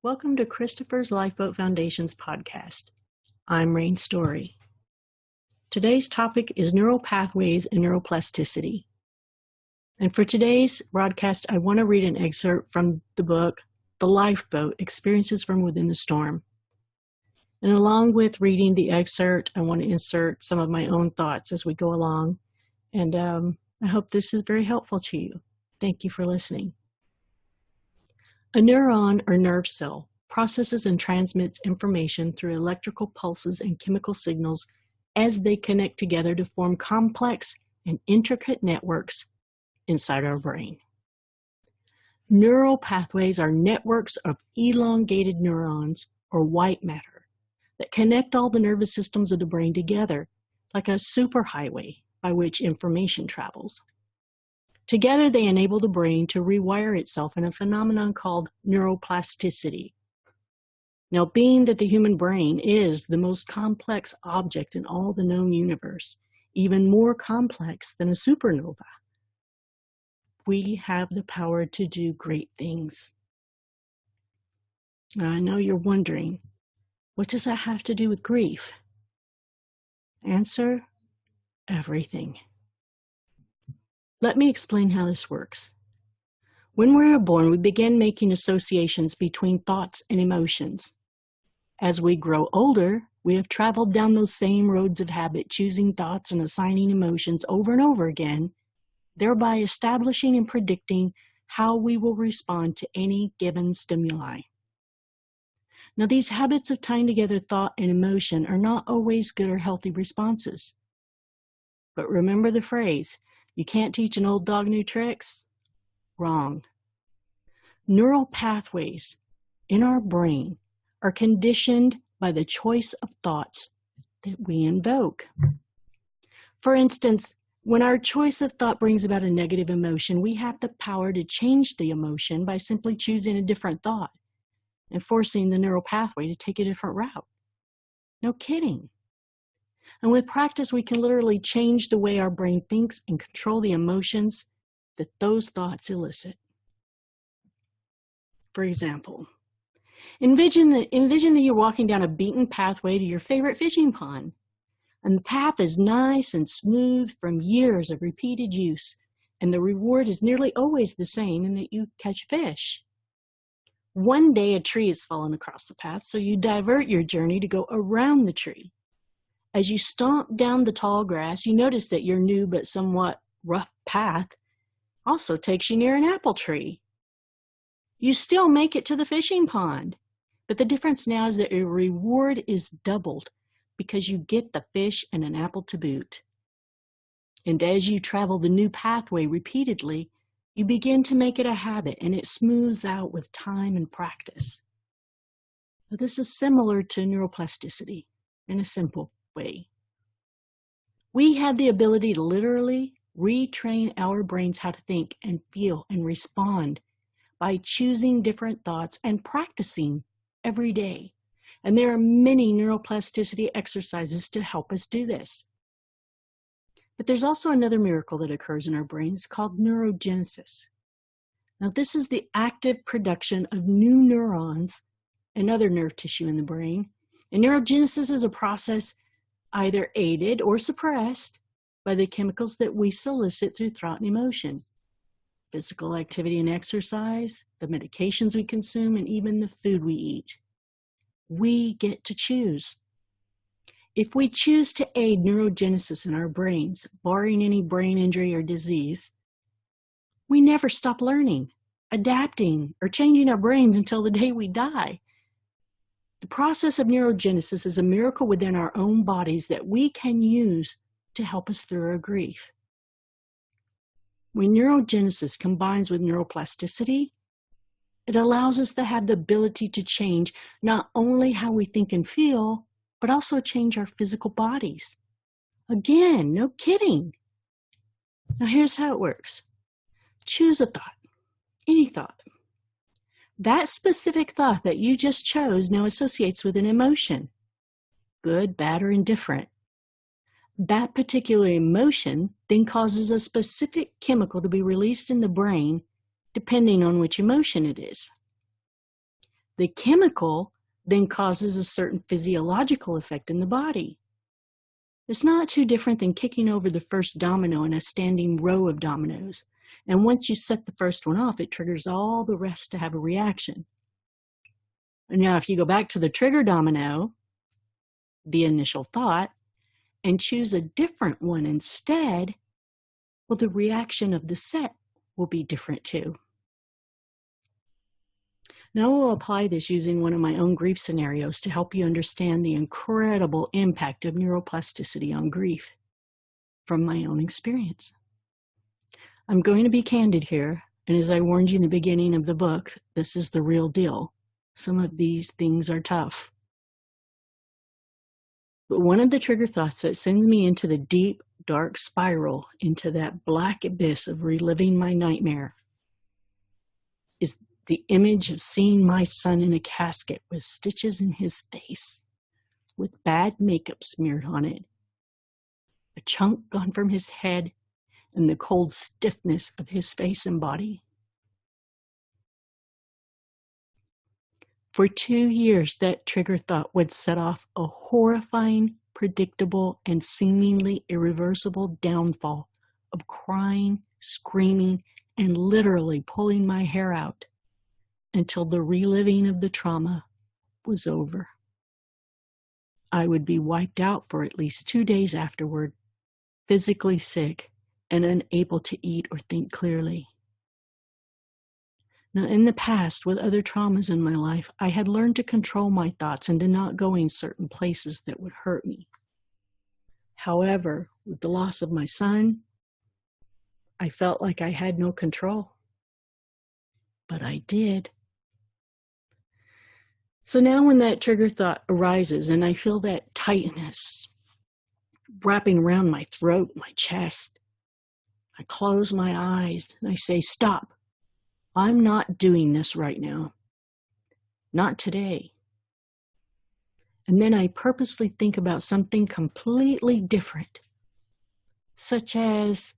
Welcome to Christopher's Lifeboat Foundation's podcast. I'm Rain Story. Today's topic is neural pathways and neuroplasticity. And for today's broadcast, I want to read an excerpt from the book, The Lifeboat, Experiences from Within the Storm. And along with reading the excerpt, I want to insert some of my own thoughts as we go along. And I hope this is very helpful to you. Thank you for listening. A neuron or nerve cell processes and transmits information through electrical pulses and chemical signals as they connect together to form complex and intricate networks inside our brain. Neural pathways are networks of elongated neurons or white matter that connect all the nervous systems of the brain together like a superhighway by which information travels. Together, they enable the brain to rewire itself in a phenomenon called neuroplasticity. Now, being that the human brain is the most complex object in all the known universe, even more complex than a supernova, we have the power to do great things. Now, I know you're wondering, what does that have to do with grief? Answer, everything. Let me explain how this works. When we are born, we begin making associations between thoughts and emotions. As we grow older, we have traveled down those same roads of habit, choosing thoughts and assigning emotions over and over again, thereby establishing and predicting how we will respond to any given stimuli. Now, these habits of tying together thought and emotion are not always good or healthy responses. But remember the phrase, you can't teach an old dog new tricks? Wrong. Neural pathways in our brain are conditioned by the choice of thoughts that we invoke. For instance, when our choice of thought brings about a negative emotion, we have the power to change the emotion by simply choosing a different thought and forcing the neural pathway to take a different route. No kidding. And with practice, we can literally change the way our brain thinks and control the emotions that those thoughts elicit. For example, envision that you're walking down a beaten pathway to your favorite fishing pond. And the path is nice and smooth from years of repeated use, and the reward is nearly always the same in that you catch fish. One day a tree has fallen across the path, so you divert your journey to go around the tree. As you stomp down the tall grass, you notice that your new but somewhat rough path also takes you near an apple tree. You still make it to the fishing pond, but the difference now is that your reward is doubled because you get the fish and an apple to boot. And as you travel the new pathway repeatedly, you begin to make it a habit, and it smooths out with time and practice. Now, this is similar to neuroplasticity in a simple way. We have the ability to literally retrain our brains how to think and feel and respond by choosing different thoughts and practicing every day. And there are many neuroplasticity exercises to help us do this. But there's also another miracle that occurs in our brains called neurogenesis. Now, this is the active production of new neurons and other nerve tissue in the brain. And neurogenesis is a process either aided or suppressed by the chemicals that we solicit through thought and emotion. Physical activity and exercise, the medications we consume, and even the food we eat. We get to choose. If we choose to aid neurogenesis in our brains, barring any brain injury or disease, we never stop learning, adapting, or changing our brains until the day we die. The process of neurogenesis is a miracle within our own bodies that we can use to help us through our grief. When neurogenesis combines with neuroplasticity, it allows us to have the ability to change not only how we think and feel, but also change our physical bodies. Again, no kidding. Now here's how it works. Choose a thought, any thought. That specific thought that you just chose now associates with an emotion, good, bad, or indifferent. That particular emotion then causes a specific chemical to be released in the brain depending on which emotion it is. The chemical then causes a certain physiological effect in the body. It's not too different than kicking over the first domino in a standing row of dominoes. And once you set the first one off, it triggers all the rest to have a reaction. And now, if you go back to the trigger domino, the initial thought, and choose a different one instead, well, the reaction of the set will be different too. Now we'll apply this using one of my own grief scenarios to help you understand the incredible impact of neuroplasticity on grief from my own experience. I'm going to be candid here, and as I warned you in the beginning of the book, this is the real deal. Some of these things are tough. But one of the trigger thoughts that sends me into the deep, dark spiral, into that black abyss of reliving my nightmare, is the image of seeing my son in a casket with stitches in his face, with bad makeup smeared on it, a chunk gone from his head, and the cold stiffness of his face and body. For 2 years, that trigger thought would set off a horrifying, predictable, and seemingly irreversible downfall of crying, screaming, and literally pulling my hair out until the reliving of the trauma was over. I would be wiped out for at least 2 days afterward, physically sick and unable to eat or think clearly. Now, in the past, with other traumas in my life, I had learned to control my thoughts and to not go in certain places that would hurt me. However, with the loss of my son, I felt like I had no control. But I did. So now when that trigger thought arises and I feel that tightness wrapping around my throat, my chest, I close my eyes and I say, stop. I'm not doing this right now. Not today. And then I purposely think about something completely different, such as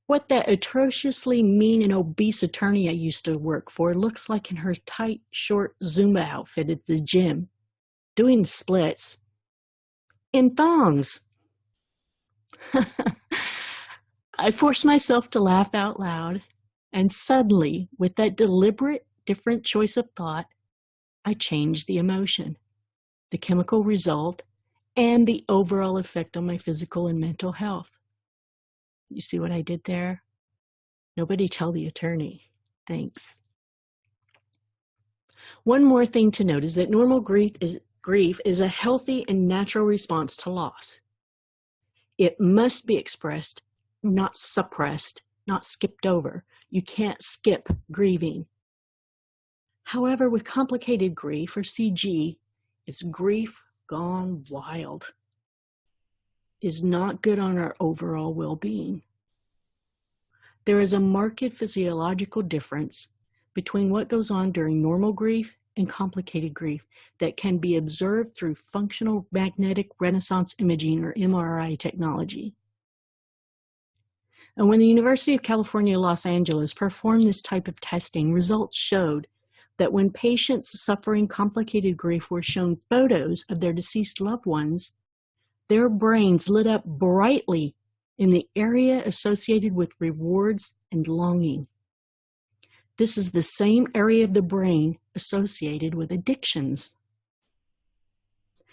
what that atrociously mean and obese attorney I used to work for looks like in her tight, short Zumba outfit at the gym, doing splits in thongs. I forced myself to laugh out loud, and suddenly, with that deliberate, different choice of thought, I changed the emotion, the chemical result, and the overall effect on my physical and mental health. You see what I did there? Nobody tell the attorney. Thanks. One more thing to note is that normal grief is a healthy and natural response to loss. It must be expressed, not suppressed, not skipped over. You can't skip grieving. However, with complicated grief, or CG, it's grief gone wild. Is not good on our overall well-being. There is a marked physiological difference between what goes on during normal grief and complicated grief that can be observed through functional magnetic resonance imaging, or MRI technology. And when the University of California, Los Angeles performed this type of testing, results showed that when patients suffering complicated grief were shown photos of their deceased loved ones, their brains lit up brightly in the area associated with rewards and longing. This is the same area of the brain associated with addictions.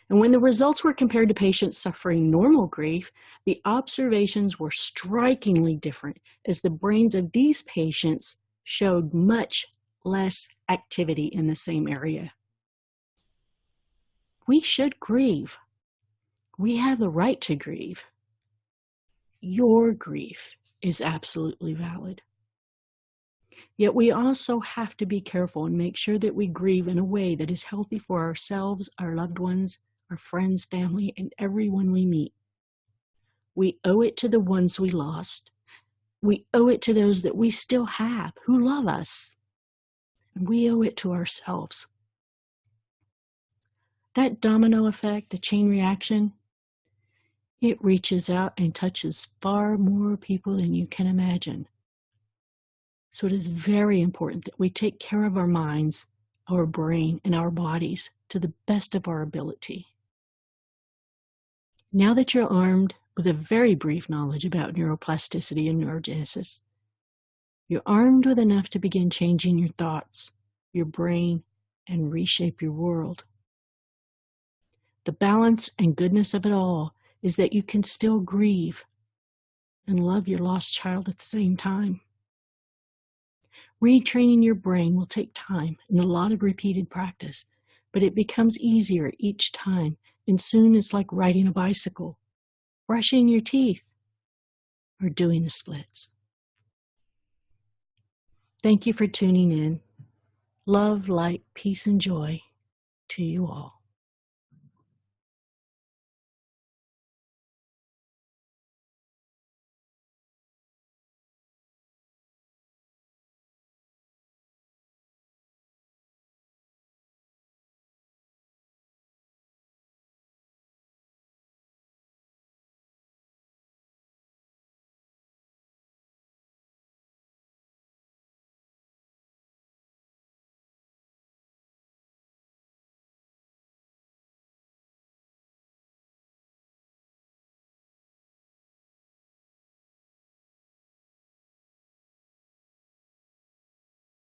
And when the results were compared to patients suffering normal grief, the observations were strikingly different, as the brains of these patients showed much less activity in the same area. We should grieve. We have the right to grieve. Your grief is absolutely valid. Yet we also have to be careful and make sure that we grieve in a way that is healthy for ourselves, our loved ones, our friends, family, and everyone we meet. We owe it to the ones we lost. We owe it to those that we still have who love us. And we owe it to ourselves. That domino effect, the chain reaction, it reaches out and touches far more people than you can imagine. So it is very important that we take care of our minds our brain and our bodies to the best of our ability. Now that you're armed with a very brief knowledge about neuroplasticity and neurogenesis, you're armed with enough to begin changing your thoughts, your brain, and reshape your world. The balance and goodness of it all is that you can still grieve and love your lost child at the same time. Retraining your brain will take time and a lot of repeated practice, but it becomes easier each time, and soon it's like riding a bicycle, brushing your teeth, or doing the splits. Thank you for tuning in. Love, light, peace, and joy to you all.